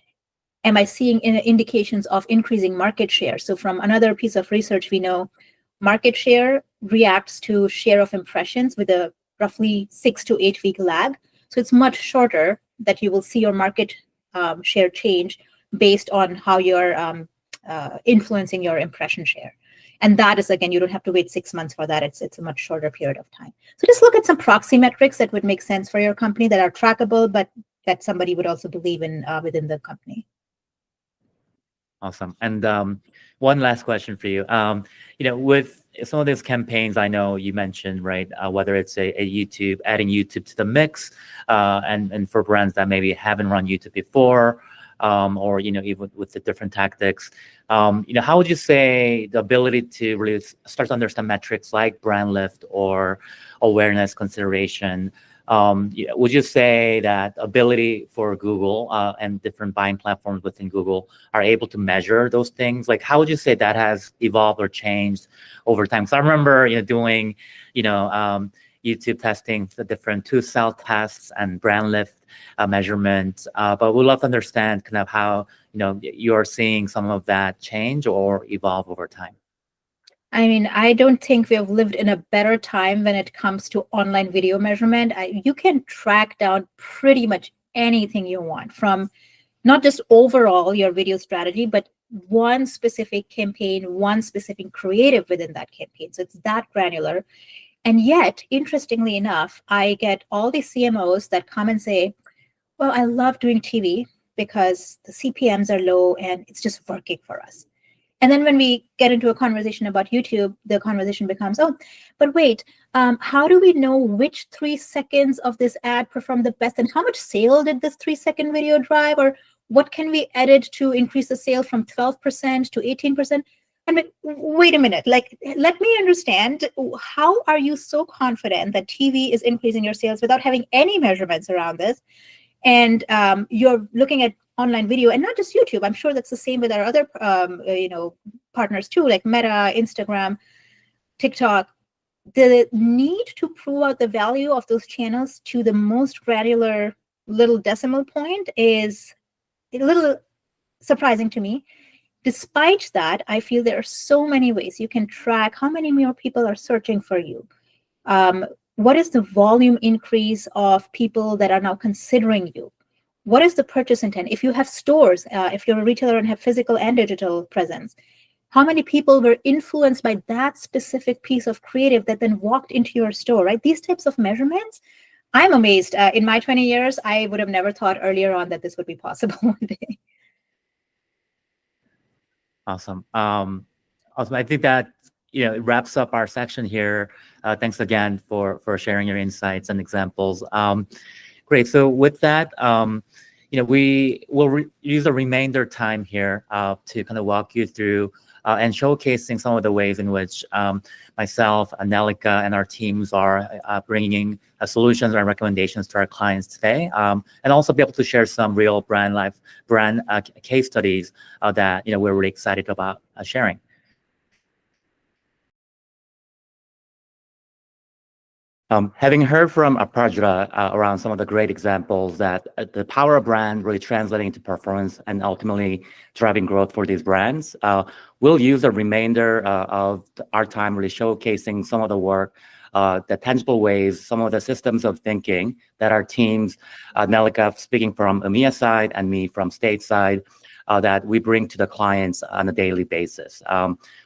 Am I seeing indications of increasing market share? So from another piece of research, we know market share reacts to share of impressions with a roughly 6 to 8 week lag. So it's much shorter that you will see your market share change based on how you're influencing your impression share. And that is, again, you don't have to wait 6 months for that. It's a much shorter period of time. So just look at some proxy metrics that would make sense for your company that are trackable, but that somebody would also believe in within the company. Awesome. And one last question for you. With some of these campaigns, I know you mentioned, right, whether it's a YouTube, adding YouTube to the mix, and for brands that maybe haven't run YouTube before, or even with the different tactics, how would you say the ability to really start to understand metrics like brand lift or awareness consideration? Would you say that ability for Google and different buying platforms within Google are able to measure those things? Like, how would you say that has evolved or changed over time? So I remember, doing, YouTube testing, the different two-cell tests and brand lift measurements. But we'd love to understand kind of how, you're seeing some of that change or evolve over time. I mean, I don't think we have lived in a better time when it comes to online video measurement. You can track down pretty much anything you want, from not just overall your video strategy, but one specific campaign, one specific creative within that campaign. So it's that granular. And yet, interestingly enough, I get all these CMOs that come and say, well, I love doing TV because the CPMs are low and it's just working for us. And then when we get into a conversation about YouTube, the conversation becomes, oh, but wait, how do we know which 3 seconds of this ad performed the best? And how much sale did this 3-second video drive? Or what can we edit to increase the sale from 12% to 18%? And wait a minute, like, let me understand, how are you so confident that TV is increasing your sales without having any measurements around this? And you're looking at online video, and not just YouTube. I'm sure that's the same with our other, partners too, like Meta, Instagram, TikTok. The need to prove out the value of those channels to the most granular little decimal point is a little surprising to me. Despite that, I feel there are so many ways you can track how many more people are searching for you. What is the volume increase of people that are now considering you? What is the purchase intent? If you have stores, if you're a retailer and have physical and digital presence, how many people were influenced by that specific piece of creative that then walked into your store, right? These types of measurements, I'm amazed. In my 20 years, I would have never thought earlier on that this would be possible one day. Awesome. I think that it wraps up our section here. Thanks again for sharing your insights and examples. Great. So with that, we will use the remainder time here to kind of walk you through and showcasing some of the ways in which myself, Anelika, and our teams are bringing solutions and recommendations to our clients today, and also be able to share some real brand case studies that we're really excited about sharing. Having heard from Aprajita around some of the great examples that the power of brand really translating into performance and ultimately driving growth for these brands, we'll use the remainder of our time really showcasing some of the work, the tangible ways, some of the systems of thinking that our teams, Nelika speaking from EMEA side and me from stateside, that we bring to the clients on a daily basis.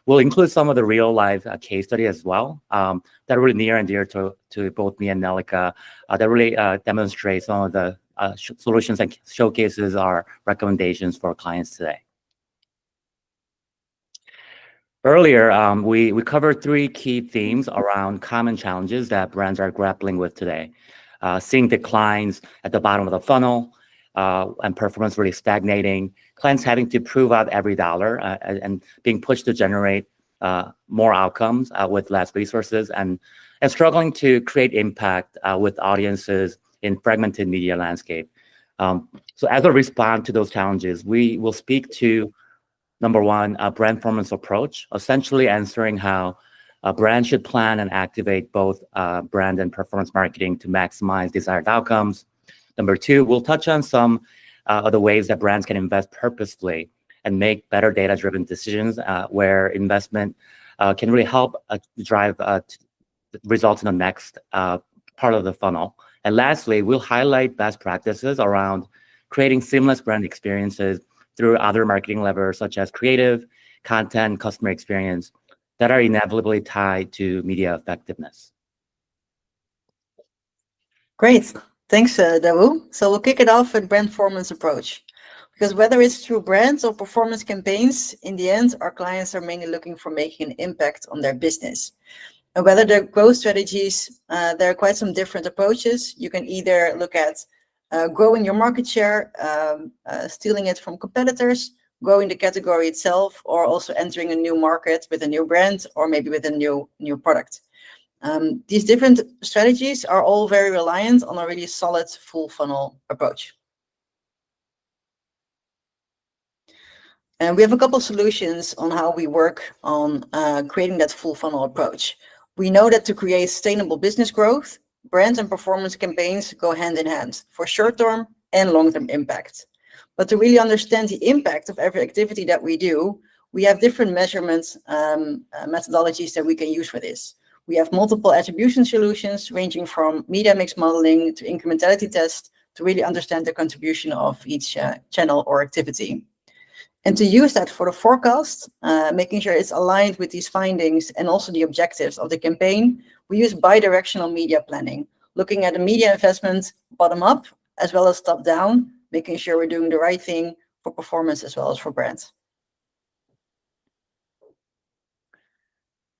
We'll include some of the real life case study as well that are really near and dear to both me and Nelika that really demonstrate some of the solutions and showcases our recommendations for clients today. Earlier, we covered 3 key themes around common challenges that brands are grappling with today. Seeing declines at the bottom of the funnel and performance really stagnating, clients having to prove out every dollar and being pushed to generate more outcomes with less resources and struggling to create impact with audiences in fragmented media landscape. So as a response to those challenges, we will speak to number 1, a Brandformance approach, essentially answering how a brand should plan and activate both brand and performance marketing to maximize desired outcomes. Number 2, we'll touch on some of the ways that brands can invest purposefully and make better data-driven decisions where investment can really help drive results in the next part of the funnel. And lastly, we'll highlight best practices around creating seamless brand experiences through other marketing levers such as creative, content, customer experience that are inevitably tied to media effectiveness. Great. Thanks, Dawu. So we'll kick it off with Brandformance approach. Because whether it's through brands or performance campaigns, in the end, our clients are mainly looking for making an impact on their business. And whether they're growth strategies, there are quite some different approaches. You can either look at growing your market share, stealing it from competitors, growing the category itself, or also entering a new market with a new brand or maybe with a new product. These different strategies are all very reliant on a really solid full funnel approach. And we have a couple of solutions on how we work on creating that full funnel approach. We know that to create sustainable business growth, brand and performance campaigns go hand in hand for short-term and long-term impact. But to really understand the impact of every activity that we do, we have different measurement methodologies that we can use for this. We have multiple attribution solutions ranging from media mix modeling to incrementality tests to really understand the contribution of each channel or activity. And to use that for the forecast, making sure it's aligned with these findings and also the objectives of the campaign, we use bidirectional media planning, looking at the media investment bottom up as well as top down, making sure we're doing the right thing for performance as well as for brands.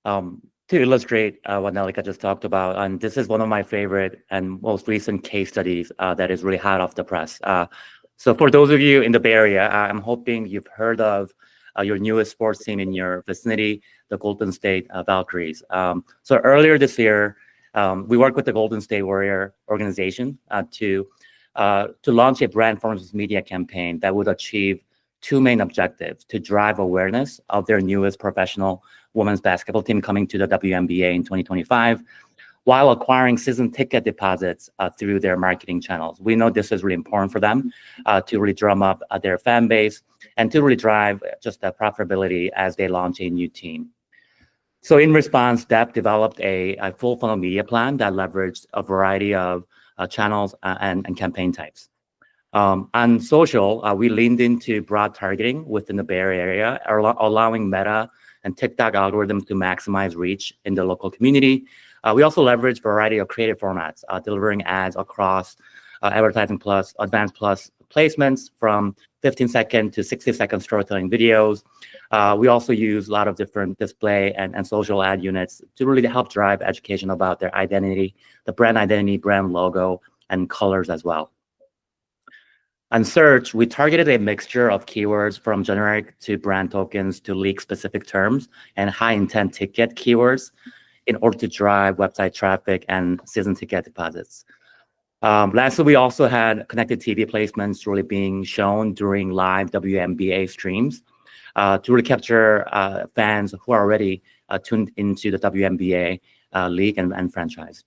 To illustrate what Nelika just talked about, and this is one of my favorite and most recent case studies that is really hot off the press. So for those of you in the Bay Area, I'm hoping you've heard of your newest sports team in your vicinity, the Golden State Victories. So earlier this year, we worked with the Golden State Warrior organization to launch a Brandformance media campaign that would achieve 2 main objectives: to drive awareness of their newest professional women's basketball team coming to the WNBA in 2025, while acquiring season ticket deposits through their marketing channels. We know this is really important for them to really drum up their fan base and to really drive just the profitability as they launch a new team. So in response, DEPT developed a full funnel media plan that leveraged a variety of channels and campaign types. On social, we leaned into broad targeting within the Bay Area, allowing Meta and TikTok algorithms to maximize reach in the local community. We also leveraged a variety of creative formats, delivering ads across Advertising Plus, Advanced Plus placements from 15-second to 60-second storytelling videos. We also use a lot of different display and social ad units to really help drive education about their identity, the brand identity, brand logo, and colors as well. On search, we targeted a mixture of keywords from generic to brand tokens to league-specific terms and high-intent ticket keywords in order to drive website traffic and season ticket deposits. Lastly, we also had connected TV placements really being shown during live WNBA streams to really capture fans who are already tuned into the WNBA league and franchise.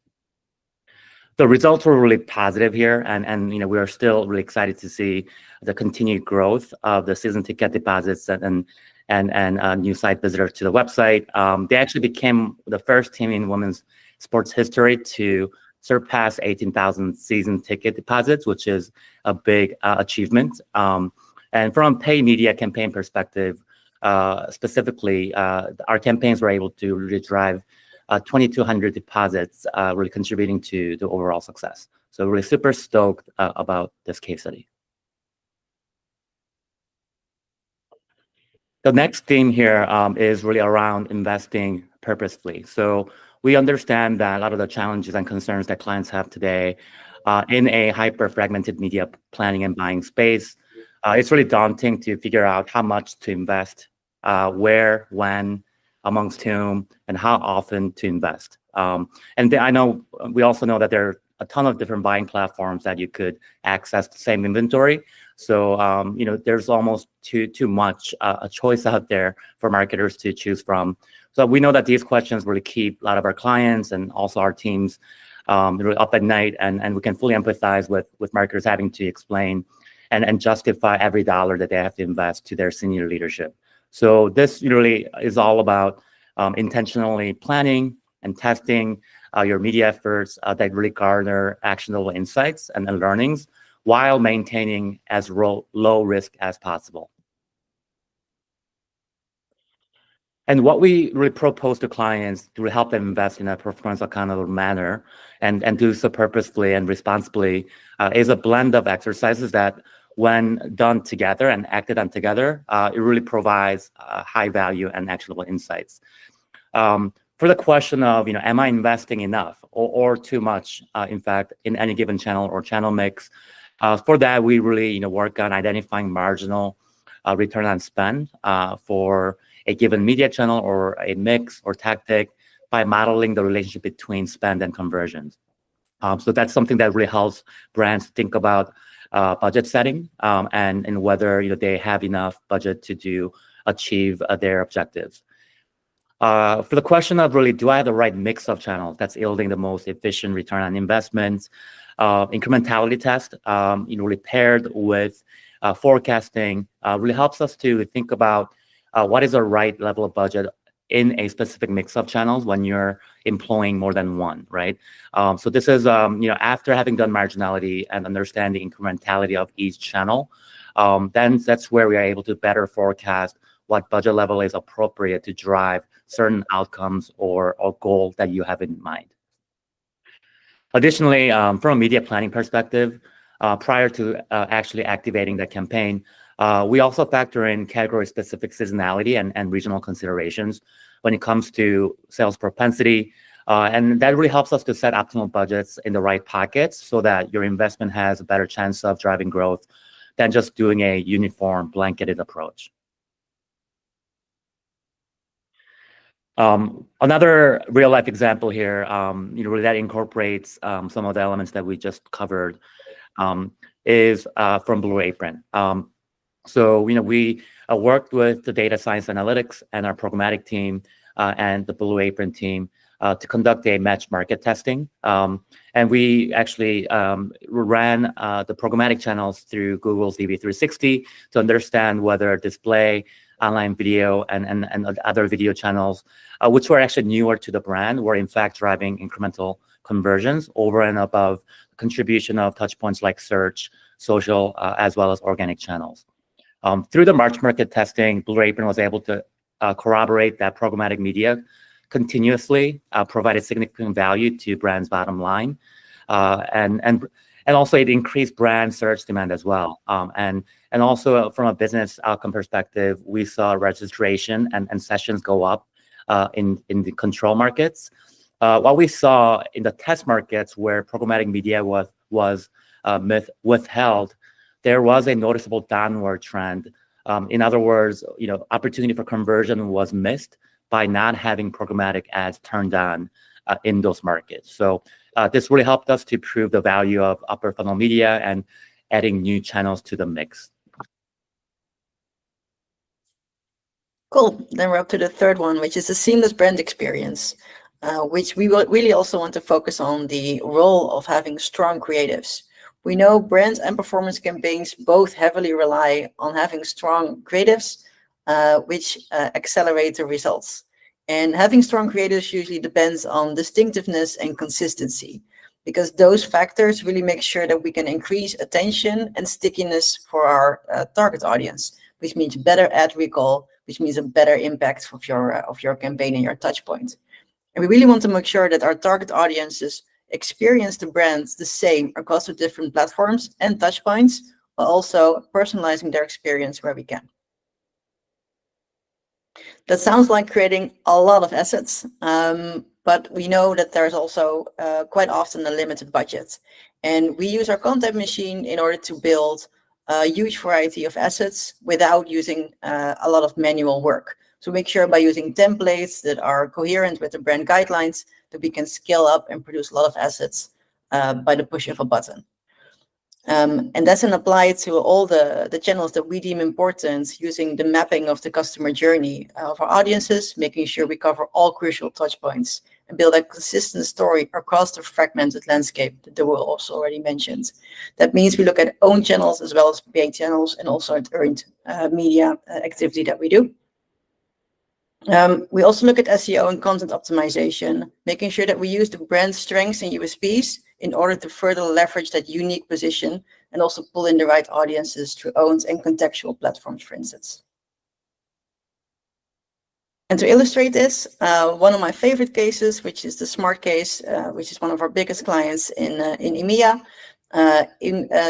The results were really positive here, and we are still really excited to see the continued growth of the season ticket deposits and new site visitors to the website. They actually became the first team in women's sports history to surpass 18,000 season ticket deposits, which is a big achievement. And from a paid media campaign perspective, specifically, our campaigns were able to really drive 2,200 deposits, really contributing to the overall success. So really super stoked about this case study. The next theme here is really around investing purposefully. So we understand that a lot of the challenges and concerns that clients have today in a hyper-fragmented media planning and buying space, it's really daunting to figure out how much to invest, where, when, amongst whom, and how often to invest. And I know we also know that there are a ton of different buying platforms that you could access the same inventory. So there's almost too much a choice out there for marketers to choose from. So we know that these questions really keep a lot of our clients and also our teams really up at night, and we can fully empathize with marketers having to explain and justify every dollar that they have to invest to their senior leadership. So this really is all about intentionally planning and testing your media efforts that really garner actionable insights and learnings while maintaining as low risk as possible. And what we really propose to clients to help them invest in a performance accountable manner and do so purposefully and responsibly is a blend of exercises that, when done together and acted on together, it really provides high value and actionable insights. For the question of, am I investing enough or too much, in fact, in any given channel or channel mix, for that, we really work on identifying marginal return on spend for a given media channel or a mix or tactic by modeling the relationship between spend and conversions. So that's something that really helps brands think about budget setting and whether they have enough budget to achieve their objectives. For the question of really, do I have the right mix of channels that's yielding the most efficient return on investments? Incrementality test, really paired with forecasting, really helps us to think about what is the right level of budget in a specific mix of channels when you're employing more than one, right? So this is, after having done marginality and understanding incrementality of each channel, then that's where we are able to better forecast what budget level is appropriate to drive certain outcomes or goal that you have in mind. Additionally, from a media planning perspective, prior to actually activating the campaign, we also factor in category-specific seasonality and regional considerations when it comes to sales propensity. And that really helps us to set optimal budgets in the right pockets so that your investment has a better chance of driving growth than just doing a uniform blanketed approach. Another real-life example here, really that incorporates some of the elements that we just covered, is from Blue Apron. So we worked with the data science analytics and our programmatic team and the Blue Apron team to conduct a match market testing. And we actually ran the programmatic channels through Google's DV360 to understand whether display, online video, and other video channels, which were actually newer to the brand, were in fact driving incremental conversions over and above the contribution of touch points like search, social, as well as organic channels. Through the March market testing, Blue Apron was able to corroborate that programmatic media continuously provided significant value to brands' bottom line, and also it increased brand search demand as well. And also from a business outcome perspective, we saw registration and sessions go up in the control markets. What we saw in the test markets where programmatic media was withheld, there was a noticeable downward trend. In other words, opportunity for conversion was missed by not having programmatic ads turned on in those markets. So this really helped us to prove the value of upper funnel media and adding new channels to the mix. Cool. Then we're up to the third one, which is a seamless brand experience, which we will really also want to focus on the role of having strong creatives. We know brands and performance campaigns both heavily rely on having strong creatives, which accelerate the results. And having strong creatives usually depends on distinctiveness and consistency. because those factors really make sure that we can increase attention and stickiness for our target audience, which means better ad recall, which means a better impact of your campaign and your touch point. And we really want to make sure that our target audiences experience the brand the same across the different platforms and touch points, while also personalizing their experience where we can. That sounds like creating a lot of assets, but we know that there's also quite often a limited budget. And we use our content machine in order to build a huge variety of assets without using a lot of manual work. So make sure by using templates that are coherent with the brand guidelines that we can scale up and produce a lot of assets by the push of a button. And that's then applied to all the channels that we deem important, using the mapping of the customer journey of our audiences, making sure we cover all crucial touch points and build a consistent story across the fragmented landscape that Will also already mentioned. That means we look at own channels as well as paid channels, and also at earned media activity that we do. We also look at SEO and content optimization, making sure that we use the brand strengths and USPs in order to further leverage that unique position and also pull in the right audiences through owned and contextual platforms, for instance. And to illustrate this, one of my favorite cases, which is the Smart case, which is one of our biggest clients in EMEA.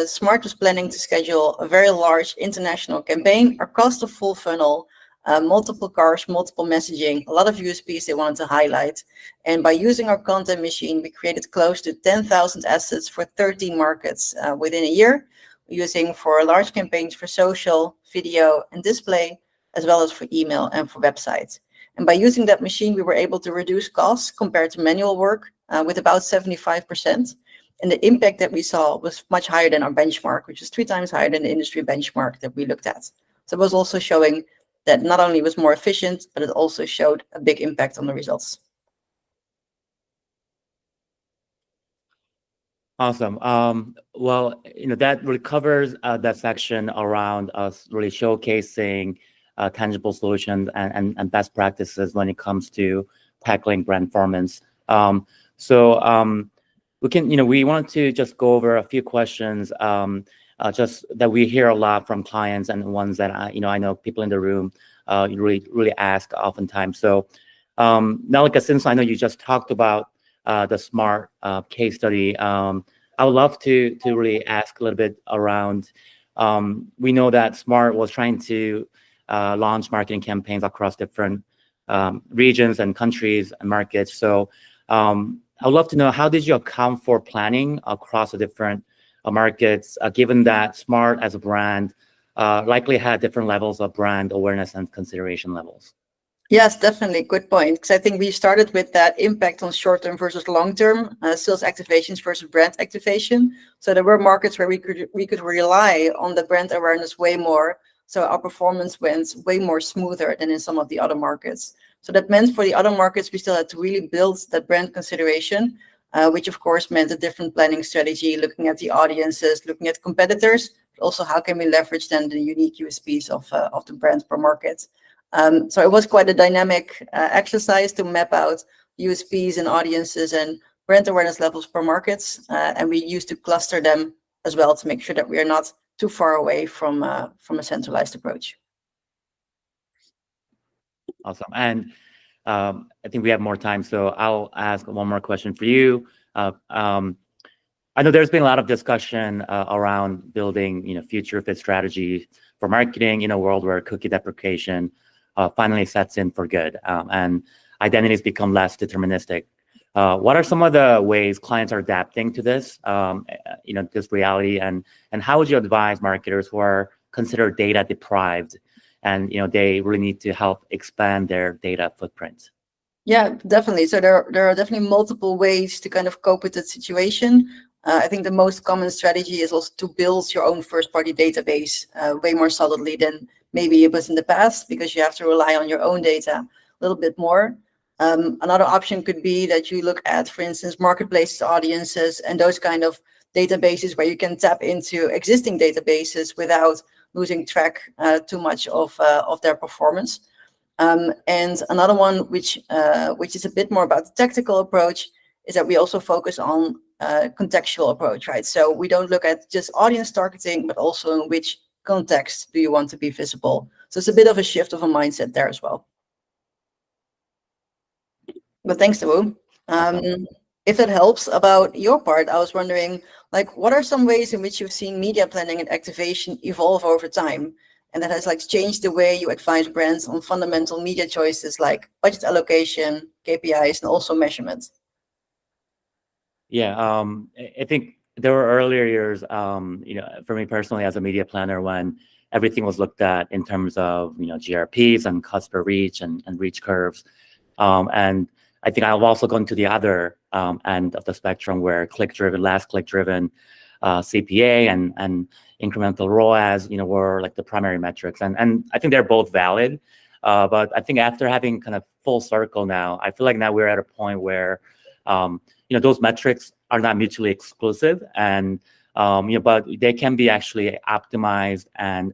Smart was planning to schedule a very large international campaign across the full funnel, multiple cars, multiple messaging, a lot of USPs they wanted to highlight. And by using our content machine, we created close to 10,000 assets for 13 markets within a year, using for large campaigns for social, video, and display, as well as for email and for websites. And by using that machine, we were able to reduce costs compared to manual work with about 75%. And the impact that we saw was much higher than our benchmark, which is 3 times higher than the industry benchmark that we looked at. So it was also showing that not only was more efficient, but it also showed a big impact on the results. Awesome. Well, that really covers that section around us really showcasing tangible solutions and best practices when it comes to tackling Brandformance. We wanted to just go over a few questions just that we hear a lot from clients, and ones that I know people in the room really ask oftentimes. So Nellika, since I know you just talked about the Smart case study, I would love to really ask a little bit around. We know that Smart was trying to launch marketing campaigns across different regions and countries and markets. So I would love to know, how did you account for planning across the different markets, given that Smart as a brand likely had different levels of brand awareness and consideration levels? Yes, definitely. Good point. Because I think we started with that impact on short-term versus long-term sales activations versus brand activation. So there were markets where we could rely on the brand awareness way more. So our performance went way more smoother than in some of the other markets. So that meant for the other markets, we still had to really build that brand consideration, which of course meant a different planning strategy, looking at the audiences, looking at competitors, but also how can we leverage then the unique USPs of the brand per market. So it was quite a dynamic exercise to map out USPs and audiences and brand awareness levels per markets. And we used to cluster them as well to make sure that we are not too far away from a centralized approach. Awesome. And I think we have more time, so I'll ask one more question for you. I know there's been a lot of discussion around building, future fit strategy for marketing in a world where cookie deprecation finally sets in for good, and identities become less deterministic. What are some of the ways clients are adapting to this, this reality, and how would you advise marketers who are considered data deprived, and they really need to help expand their data footprint? Yeah, definitely. So there are definitely multiple ways to kind of cope with that situation. I think the most common strategy is also to build your own first-party database way more solidly than maybe it was in the past, because you have to rely on your own data a little bit more. Another option could be that you look at, for instance, marketplaces, audiences, and those kind of databases where you can tap into existing databases without losing track too much of their performance. And another one, which is a bit more about the tactical approach, is that we also focus on contextual approach, right? So we don't look at just audience targeting, but also in which context do you want to be visible. So it's a bit of a shift of a mindset there as well. But thanks, Tabu. If it helps about your part, I was wondering, like, what are some ways in which you've seen media planning and activation evolve over time? And that has like changed the way you advise brands on fundamental media choices like budget allocation, KPIs, and also measurement. Yeah, I think there were earlier years, for me personally as a media planner, when everything was looked at in terms of, GRPs and cost per reach and reach curves. And I think I've also gone to the other end of the spectrum where last click driven CPA and incremental ROAS, were like the primary metrics. And I think they're both valid. But I think after having kind of full circle now, I feel like now we're at a point where, those metrics are not mutually exclusive, and but they can be actually optimized and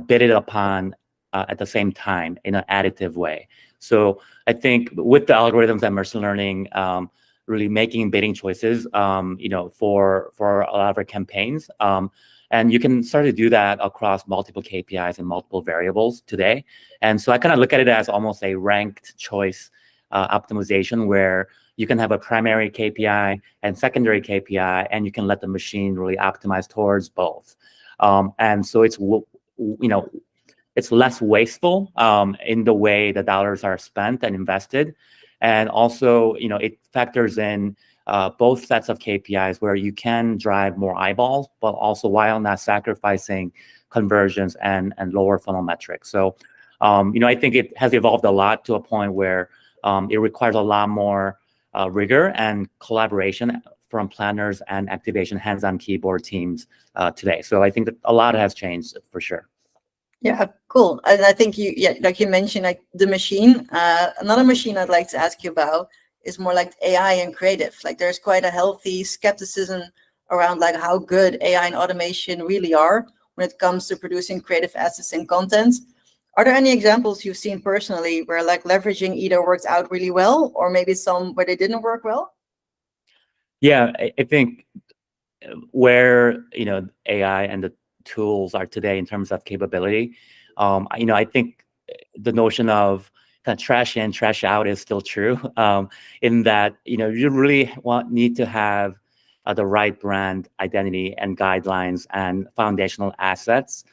bidded upon at the same time in an additive way. So I think with the algorithms and machine learning, really making bidding choices, for a lot of our campaigns, and you can start to do that across multiple KPIs and multiple variables today. And so I kind of look at it as almost a ranked choice optimization, where you can have a primary KPI and secondary KPI, and you can let the machine really optimize towards both. And so it's less wasteful in the way the dollars are spent and invested. And also, it factors in both sets of KPIs where you can drive more eyeballs, but also while not sacrificing conversions and lower funnel metrics. So, I think it has evolved a lot to a point where it requires a lot more rigor and collaboration from planners and activation hands-on keyboard teams today. So I think that a lot has changed for sure. Yeah, cool. And I think like you mentioned, like the machine. Another machine I'd like to ask you about is more like AI and creative. Like there's quite a healthy skepticism around like how good AI and automation really are when it comes to producing creative assets and content. Are there any examples you've seen personally where like leveraging either worked out really well, or maybe some where they didn't work well? Yeah, I think where AI and the tools are today in terms of capability, I think the notion of kind of trash in, trash out is still true. In that you really need to have the right brand identity and guidelines and foundational assets.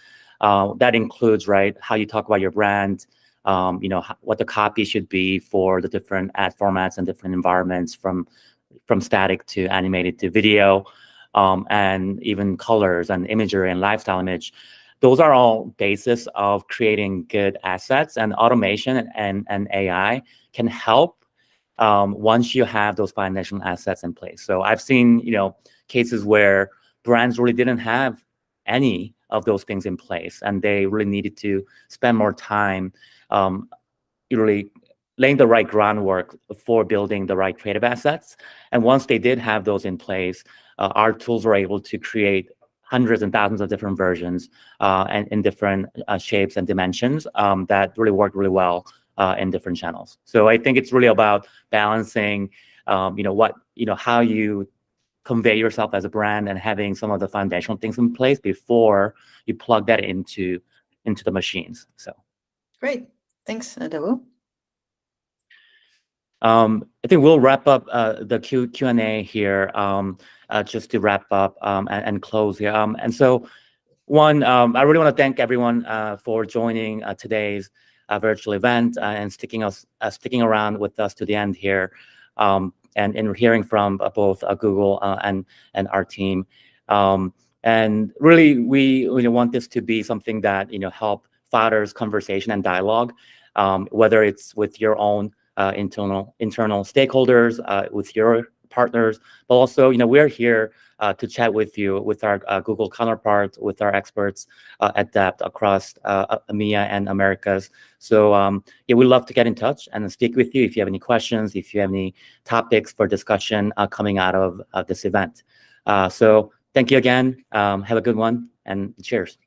That includes how you talk about your brand, what the copy should be for the different ad formats and different environments, from static to animated to video, and even colors and imagery and lifestyle image. Those are all basis of creating good assets, and automation and AI can help once you have those foundational assets in place. So I've seen cases where brands really didn't have any of those things in place, and they really needed to spend more time really laying the right groundwork for building the right creative assets. And once they did have those in place, our tools were able to create hundreds and thousands of different versions and in different shapes and dimensions that really worked really well in different channels. So I think it's really about balancing, how you convey yourself as a brand and having some of the foundational things in place before you plug that into the machines. So great, thanks, Dawu. I think we'll wrap up the Q&A here, just to wrap up and close here. And so, I really want to thank everyone for joining today's virtual event and sticking around with us to the end here, and hearing from both Google and our team. And really, we want this to be something that help fosters conversation and dialogue, whether it's with your own internal stakeholders, with your partners, but also we're here to chat with you, with our Google counterparts, with our experts at DEPT across EMEA and Americas. So we'd love to get in touch and speak with you if you have any questions, if you have any topics for discussion coming out of this event. So thank you again. Have a good one, and cheers.